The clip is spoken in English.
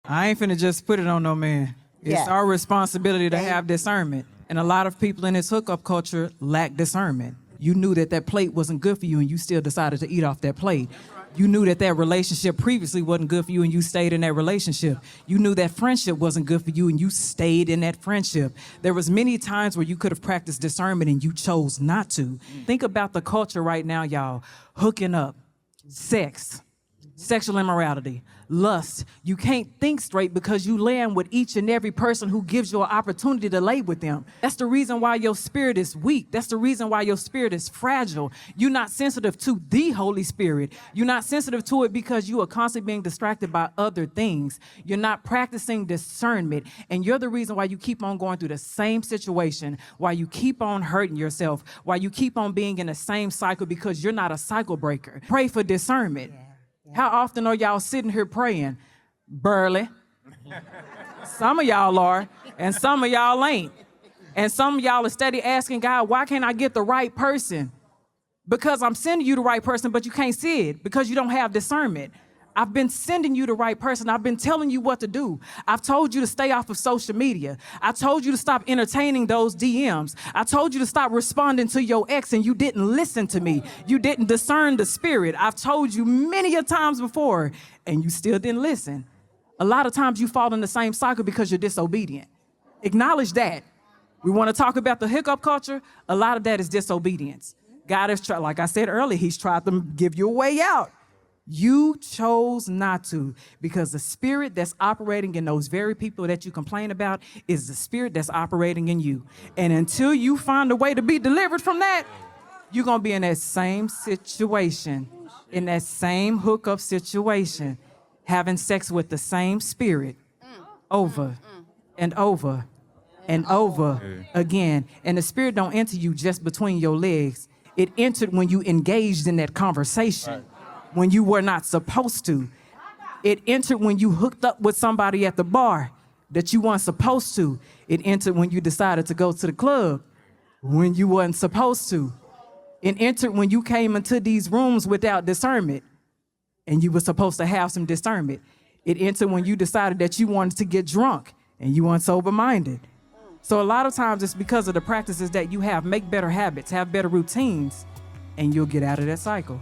I ain't finna just put it on no man. It's our responsibility to have discernment. And a lot of people in this hookup culture lack discernment. You knew that that plate wasn't good for you and you still decided to eat off that plate. You knew that that relationship previously wasn't good for you and you stayed in that relationship. You knew that friendship wasn't good for you and you stayed in that friendship. There was many times where you could have practiced discernment and you chose not to. Think about the culture right now, y'all. Hooking up, sex, sexual immorality, lust. You can't think straight because you laying with each and every person who gives you an opportunity to lay with them. That's the reason why your spirit is weak. That's the reason why your spirit is fragile. You're not sensitive to the Holy Spirit. You're not sensitive to it because you are constantly being distracted by other things. You're not practicing discernment. And you're the reason why you keep on going through the same situation, why you keep on hurting yourself, why you keep on being in the same cycle because you're not a cycle breaker. Pray for discernment. How often are y'all sitting here praying? Burly. Some of y'all are, and some of y'all ain't. And some of y'all are steady asking God, why can't I get the right person? Because I'm sending you the right person, but you can't see it because you don't have discernment. I've been sending you the right person. I've been telling you what to do. I've told you to stay off of social media. I told you to stop entertaining those DMs. I told you to stop responding to your ex and you didn't listen to me. You didn't discern the spirit. I've told you many a times before and you still didn't listen. A lot of times you fall in the same cycle because you're disobedient. Acknowledge that. We want to talk about the hiccup culture. A lot of that is disobedience. God has tried, like I said earlier, he's tried to give you a way out. You chose not to because the spirit that's operating in those very people that you complain about is the spirit that's operating in you. And until you find a way to be delivered from that, you're going to be in that same situation, in that same hookup situation, having sex with the same spirit over and over and over again. And the spirit don't enter you just between your legs. It entered when you engaged in that conversation. When you were not supposed to. It entered when you hooked up with somebody at the bar that you weren't supposed to. It entered when you decided to go to the club when you weren't supposed to. It entered when you came into these rooms without discernment and you were supposed to have some discernment. It entered when you decided that you wanted to get drunk and you weren't sober-minded. So a lot of times it's because of the practices that you have. Make better habits, have better routines, and you'll get out of that cycle.